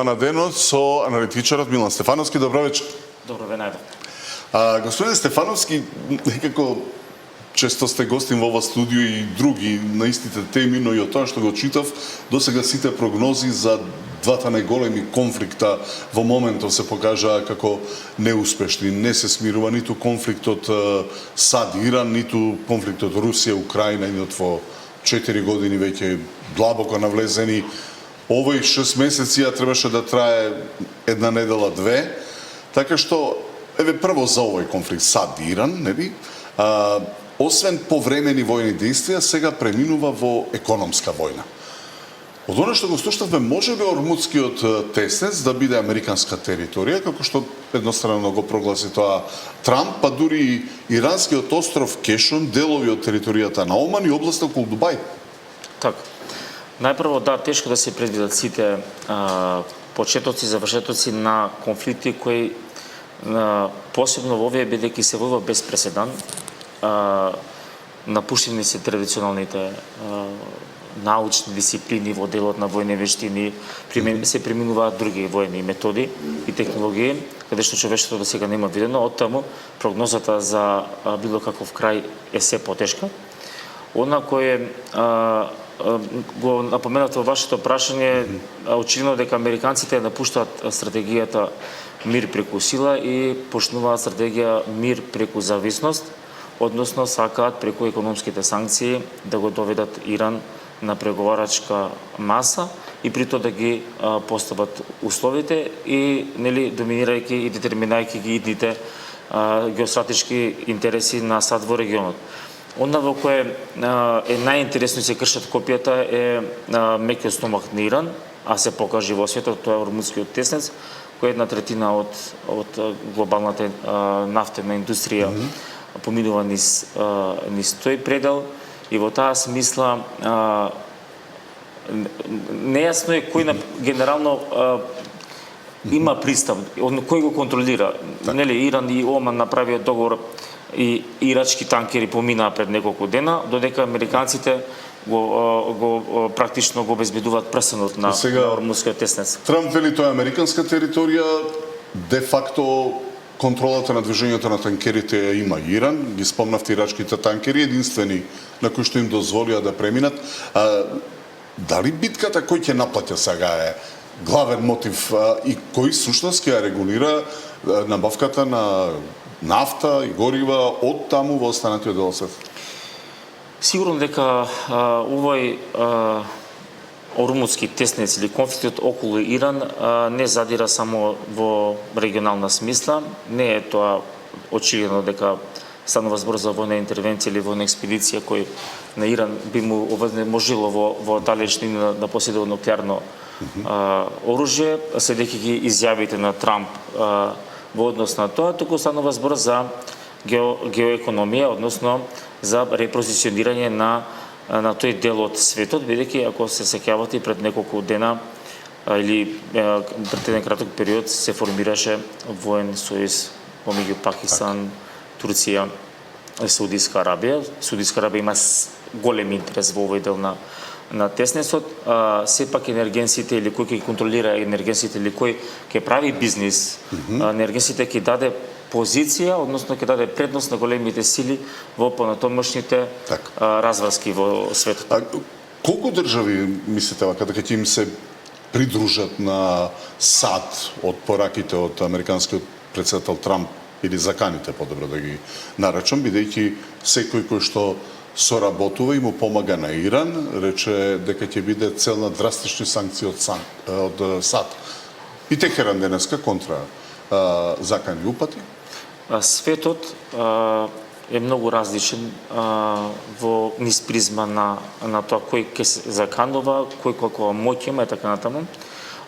На денот со аналитичарот Милан Стефановски. Добро вечер. Добро ве најдов. Господин Стефановски, некако често сте гостин во ова студио и други на истите теми, но и од тоа што го читав, досега сите прогнози за двата најголеми конфликта во моментов се покажаа како неуспешни. Не се смирува ниту конфликтот САД-Иран, ниту конфликтот Русија-Украина, и во 4 години веќе длабоко навлезени. Овој 6 месеци требаше да трае една недела, две, така што еве прво за овој конфликт САД-Иран, нели? Освен повремени војни действија, сега преминува во економска војна. Од она што го слушнавме, може би Ормудскиот теснец да биде американска територија, како што едностранно го прогласи тоа Трамп, па дури и иранскиот остров Кешон, делови од територијата на Оман и областа околу Дубај. Така. Најпрво, да, тешко да се предвидат сите почетоци, завршетоци на конфликти кои посебно во овие, бидејќи се војува без преседан, напуштени се традиционалните научни дисциплини во делот на војни вештини, се преминуваат други војни методи и технологии, каде што човештвото до сега нема видено. Оттаму прогнозата за било каков крај е се потешка. Она кое го напоменавте во вашето прашање, очигледно дека американците напуштаат стратегијата мир преку сила и почнуваат стратегија мир преку зависност, односно сакаат преку економските санкции да го доведат Иран на преговарачка маса и при тоа да ги постават условите и нели доминирајќи и детерминирајќи ги идните геостратешки интереси на САД во регионот. Она во кое е најинтересно се кршат копијата е мекиот стомак на Иран, а се покажи во светот, тоа е Ормудскиот теснец, кој е 1/3 од глобалната нафтена индустрија поминува низ тој предел, и во таа смисла нејасно е кој генерално има пристап, кој го контролира. Нели Иран и Оман направиот договор и ирачки танкери поминаа пред неколку дена, додека американците го практично го обезбедуваат прсенот на Ормудскиот теснец. Трамп вели тоа е американска територија, де факто контролата на движењето на танкерите ја има Иран. Ги спомнавте ирачките танкери, единствени на кои што им дозволија да преминат. Дали битката кој ќе наплаќа сега е главен мотив и кој сушност ќе ја регулира набавката на нафта и горива од таму во останатиот дел свет? Сигурно дека овој Ормудски теснец или конфликтот околу Иран не задира само во регионална смисла, не е тоа очигледно дека станува збор за војна интервенција или војна експедиција кој на Иран би му овозможило во далечнина да поседува нуклеарно оружје, следејќи ги изјавите на Трамп во однос на тоа, туку станува збор за геоекономија, односно за репозиционирање на тој дел од светот, бидејќи ако се сеќавате пред неколку дена или пред еден краток период се формираше воен сојуз помеѓу Пакистан, Турција и Саудиска Арабија. Саудиска Арабија има голем интерес во овој дел на теснецот. Сепак енергенсите или кој ќе контролира енергенсите или кој ќе прави бизнис, енергенсите ќе даде позиција, односно ќе даде предност на големите сили во понатомошните разврски во светот. Колку држави мислите дека ќе им се придружат на САД од пораките од американскиот претседател Трамп, или заканите подобро да ги наречам, бидејќи секој кој што соработува и му помага на Иран, рече дека ќе биде цел на драстични санкции од САД. И Техеран денеска контра закани упати. Светот е многу различен во низ призма на тоа кој ќе се заканува, кој колку моќ има и така натаму.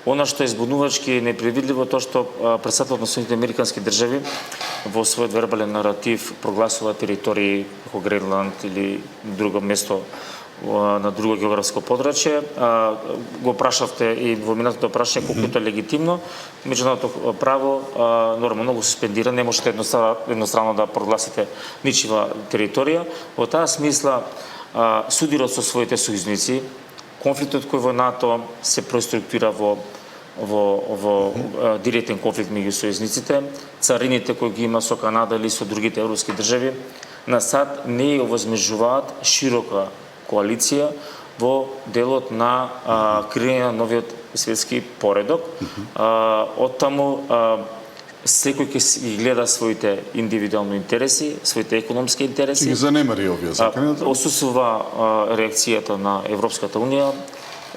Она што е збунувачки и непредвидливо тоа што претседателот на Соединетите американски држави во својот вербален наратив прогласува територии како Гренланд или друго место на друго географско подрачје. Го прашавте и во минатото прашање колку е легитимно. Меѓународното право нормално го суспендира, не можете едностранно да прогласите ничива територија. Во таа смисла судирот со своите сојузници, конфликтот кој во НАТО се проструктура во во директен конфликт меѓу сојузниците, царините кои ги има со Канада или со другите европски држави, на САД не ја овозможуваат широка коалиција во делот на креирање на новиот светски поредок. Оттаму секој ќе ги гледа своите индивидуални интереси, своите економски интереси. Ги занемари овие закони. Осусува реакцијата на Европската унија.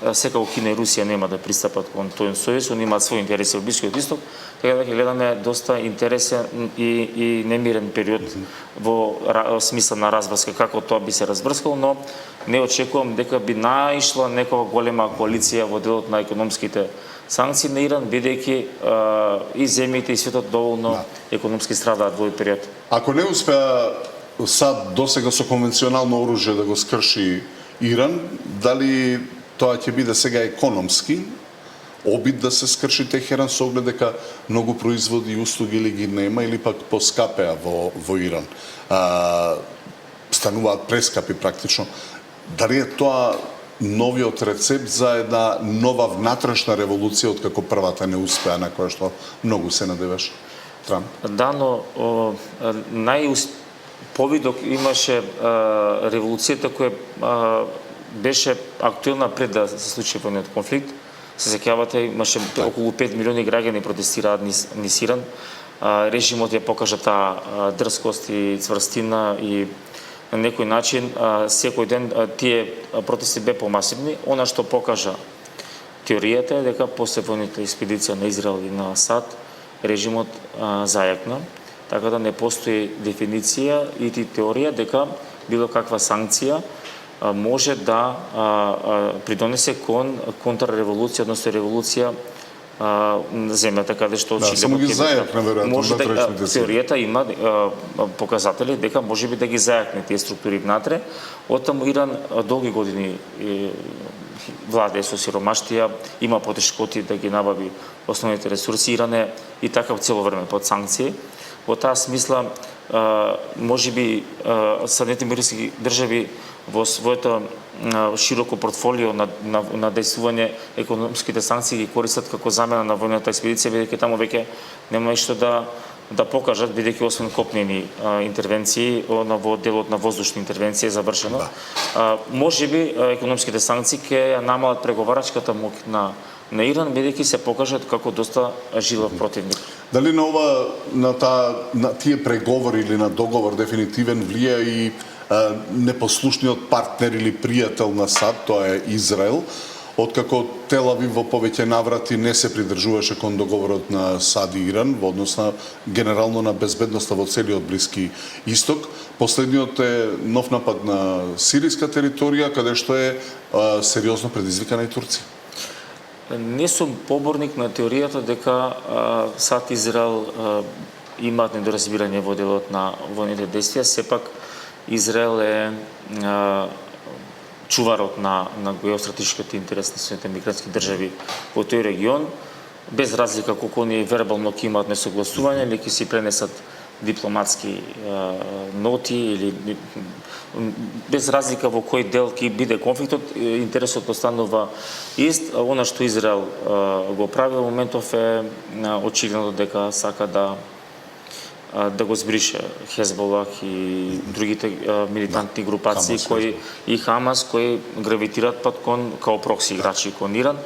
Секако Кина и Русија нема да пристапат кон тој сојуз, они имаат своји интереси во Блискиот исток, така да ќе гледаме доста интересен и немирен период во смисла на разврска, како тоа би се разврскало, но не очекувам дека би наишла некоја голема коалиција во делот на економските санкции на Иран, бидејќи и земјите и светот доволно економски страдаат во овој период. Ако не успеа САД досега со конвенционално оружје да го скрши Иран, дали тоа ќе биде сега економски обид да се скрши Техеран со оглед дека многу производи и услуги или ги нема или пак поскапеа во Иран. Стануваат прескапи практично. Дали е тоа новиот рецепт за една нова внатрешна револуција откако првата не успеа, на која што многу се надеваше Трамп? Да, но повидок имаше револуцијата која беше актуелна пред да се случи војниот конфликт. Се сеќавате, имаше околу 5 милиони граѓани протестираат низ Иран. Режимот ја покажа таа дрскост и цврстина и на некој начин секој ден тие протести бе помасивни. Она што покажа теоријата е дека после војната експедиција на Израел и на САД режимот зајакна, така да не постои дефиниција и теорија дека било каква санкција може да придонесе кон контрреволуција, односно револуција на земјата каде што само ги зајакна веројатно внатрешните сили. Теоријата има показатели дека можеби да ги зајакне тие структури внатре. Оттаму Иран долги години владее со сиромаштија, има потешкоти да ги набави основните ресурси. Иран е и така цело време под санкции. Во таа смисла можеби Соединетите американски држави во своето широко портфолио на действување економските санкции ги користат како замена на војната експедиција, бидејќи таму веќе нема ништо да покажат, бидејќи освен копнени интервенции во делот на воздушни интервенции е завршено. Можеби економските санкции ќе намалат преговарачката моќ на Иран, бидејќи се покажат како доста жилав противник. Дали на тие преговори или на договор дефинитивен влија и непослушниот партнер или пријател на САД, тоа е Израел, откако Тел Авив во повеќе наврати не се придржуваше кон договорот на САД и Иран во однос на генерално на безбедноста во целиот Блиски Исток. Последниот е нов напад на сиријска територија, каде што е сериозно предизвикана и Турција. Не сум поборник на теоријата дека САД и Израел имаат недоразбирање во делот на војните действија, сепак Израел е чуварот на геостратешкиот интерес на Соединетите американски држави во тој регион, без разлика колку они вербално ќе имаат несогласување или ќе си пренесат дипломатски ноти или без разлика во кој дел ќе биде конфликтот, интересот останува ист. Она што Израел го прави во моментов е очигледно дека сака да го збрише Хезболах и другите милитантни групации кои и Хамас кои гравитираат пат као прокси играчи кон Иран.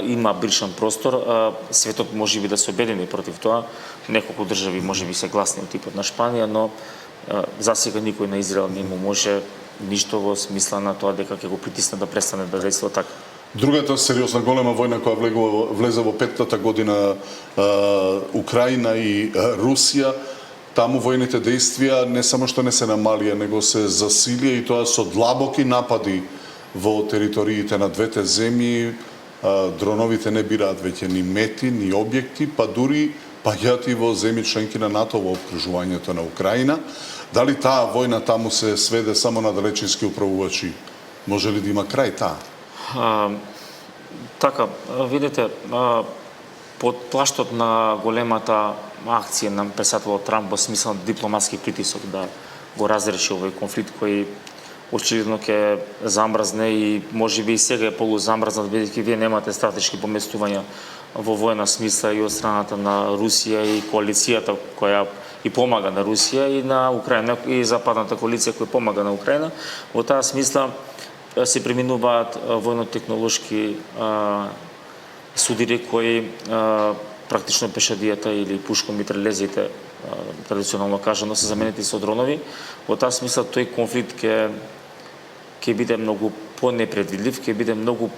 Има бришан простор, светот можеби да се обедини против тоа. Неколку држави можеби се гласни од типот на Шпанија, но засега никој на Израел не му може ништо во смисла на тоа дека ќе го притисне да престане да действува така. Другата сериозна голема војна која влезе во петтата година Украина и Русија, таму војните действија не само што не се намалија, него се засилија и тоа со длабоки напади во териториите на двете земји. Дроновите не бираат веќе ни мети, ни објекти, па дури паѓаат и во земји членки на НАТО во окружувањето на Украина. Дали таа војна таму се сведе само на далечински управувачи? Може ли да има крај таа? Така, видите, под плаштот на големата акција на председателот Трамп во смисла на дипломатски притисок да го разреши овој конфликт кој очигледно ќе замрзне и можеби и сега е полузамрзнат, бидејќи вие немате стратешки поместувања во воена смисла и од страната на Русија и коалицијата која и помага на Русија и на Украина и западната коалиција која помага на Украина. Во таа смисла се преминуваат војно-технолошки судири кои практично пешадијата или пушко-митралезите, традиционално кажано, се заменети со дронови. Во таа смисла тој конфликт ќе биде многу понепредвидлив, ќе биде многу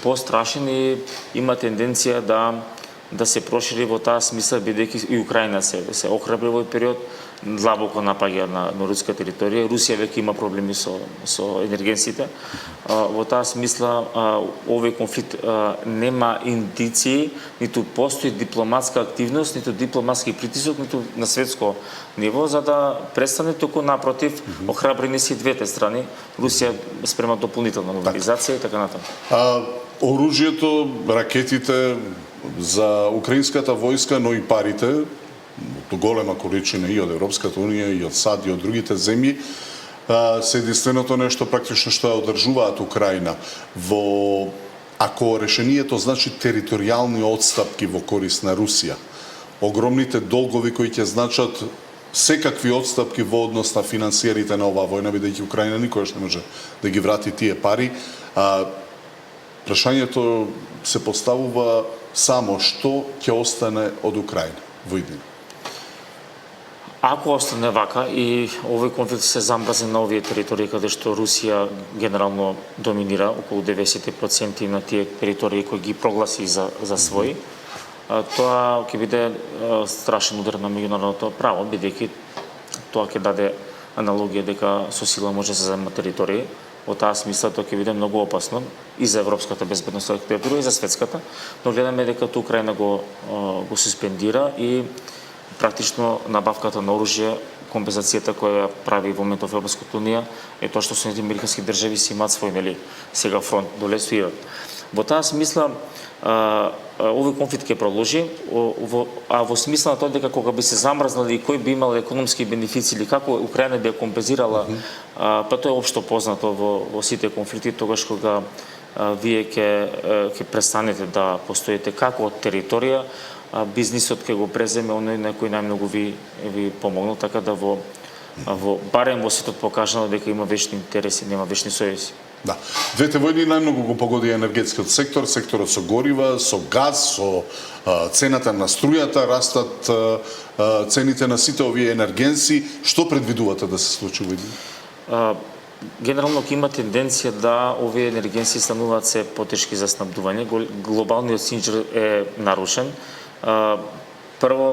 пострашен и има тенденција да се прошири во таа смисла, бидејќи и Украина се охрабри во овој период, длабоко напаѓа на руска територија. Русија веќе има проблеми со енергенсите. Во таа смисла овој конфликт нема индиции, ниту постои дипломатска активност, ниту дипломатски притисок, ниту на светско ниво, за да престане, туку напротив, охрабрени си двете страни. Русија спрема дополнителна мобилизација и така натаму. Оружјето, ракетите за украинската војска, но и парите, до голема количина и од Европската унија, и од САД, и од другите земји, се единственото нешто практично што ја одржуваат Украина. Ако решението значи територијални отстапки во корист на Русија, огромните долгови кои ќе значат секакви отстапки во однос на финансиерите на оваа војна, бидејќи Украина никогаш не може да ги врати тие пари, прашањето се поставува само што ќе остане од Украина во иднина. Ако остане вака и овој конфликт се замрази на овие територии каде што Русија генерално доминира, околу 90% на тие територии кои ги прогласи за своји, тоа ќе биде страшен удар на меѓународното право, бидејќи тоа ќе даде аналогија дека со сила може да се земат територии. Во таа смисла тоа ќе биде многу опасно и за европската безбедност архитектура и за светската, но гледаме дека Украина го суспендира и практично набавката на оружје, компензацијата која прави во моментов Европската унија е тоа што Соединетите американски држави си имаат свој сега фронт доле со Иран. Во таа смисла овој конфликт ќе продолжи, а во смисла на тоа дека кога би се замрзнали и кој би имал економски бенефици или како Украина би ја компензирала, па тоа е општо познато во сите конфликти, тогаш кога вие ќе престанете да постоите како територија, бизнисот ќе го преземе оној на кој најмногу ви помогнал, така да барем во светот покажано дека има вечни интереси, нема вечни сојузи. Да. Двете војни најмногу го погоди енергетскиот сектор, секторот со горива, со газ, со цената на струјата, растат цените на сите овие енергенси. Што предвидувате да се случи во иднина? Генерално ќе има тенденција да овие енергенси стануваат се потешки за снабдување. Глобалниот синџир е нарушен. Прво,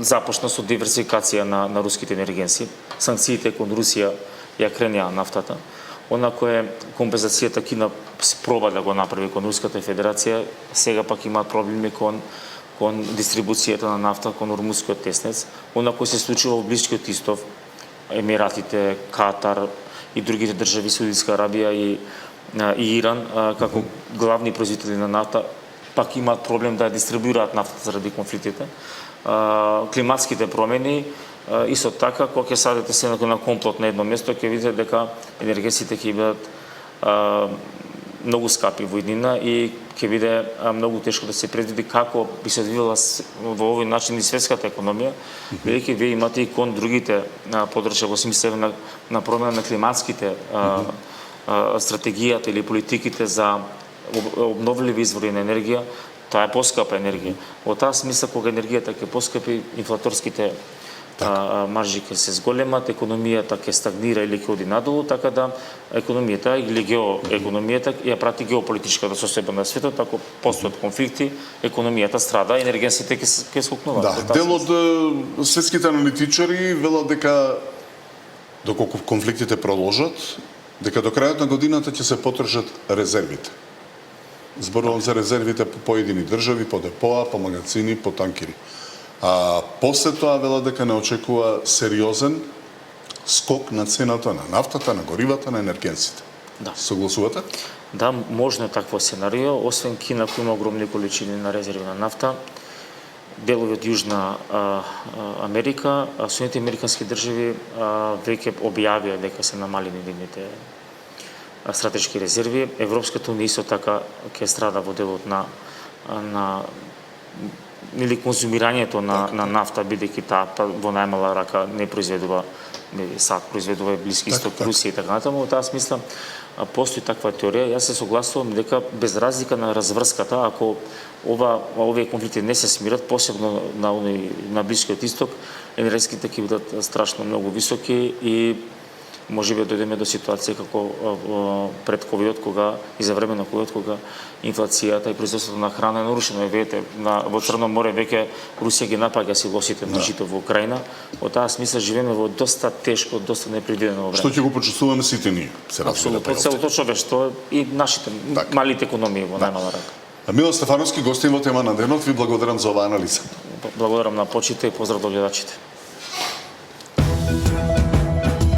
започна со диверсификација на руските енергенси. Санкциите кон Русија ја кренеа нафтата. Она која компензацијата Кина проба да го направи кон Руската Федерација, сега пак имаат проблеми кон дистрибуцијата на нафта кон Ормузскиот теснец. Она кој се случува во Блискиот Исток, Емиратите, Катар и другите држави, Саудитска Арабија и Иран, како главни производители на нафта, пак имаат проблем да ја дистрибуираат нафтата заради конфликтите. Климатските промени, исто така, кога ќе садите се на комплот на едно место, ќе видите дека енергетиците ќе бидат многу скапи во иднина и ќе биде многу тешко да се предвиди како би се одвивала во овој начин и светската економија, бидејќи вие имате и кон другите подрачја во смисла на промена на климатските стратегијата или политиките за обновливи извори на енергија, таа е поскапа енергија. Во таа смисла, кога енергијата ќе поскапи, инфлаторските маржи ќе се зголемат, економијата ќе стагнира или ќе оди надолу, така да економијата или геоекономијата ја прати геополитичката состојба на светот, ако постојат конфликти, економијата страда, енергенсите ќе скокнуваат. Да, дел од светските аналитичари велат дека доколку конфликтите продолжат, дека до крајот на годината ќе се потршат резервите. Зборувам за резервите по поедини држави, по депоа, по магазини, по танкери. После тоа велат дека не очекува сериозен скок на цената на нафтата, на горивата, на енергенсите. Да. Согласувате? Да, можно е такво сценарио, освен Кина кој има огромни количини на резерви на нафта, делови од Јужна Америка, Соединетите американски држави веќе објавија дека се намалени нивните стратешки резерви. Европската унија исто така ќе страда во делот на на или конзумирањето на нафта, бидејќи таа во најмала рака не произведува САД, произведува Блиски Исток, Русија и така натаму. Во таа смисла постои таква теорија. Јас се согласувам дека без разлика на разврската, ако овие конфликти не се смират, посебно на Блискиот Исток, енергетските ќе бидат страшно многу високи и можеби дојдеме до ситуација како пред ковидот, кога и за време на ковидот, кога инфлацијата и производството на храна е нарушено. Видете, во Црно море веќе Русија ги напаѓа силосите на жито во Украина. Во таа смисла живееме во доста тешко, доста непредвидено време. Што ќе го почувствуваме сите ние, се разбира. Апсолутно, целото човештво и нашите малите економии во најмала рака. Мило Стефановски, гостин во тема на денот, ви благодарам за оваа анализа. Благодарам на почите и поздрав до гледачите.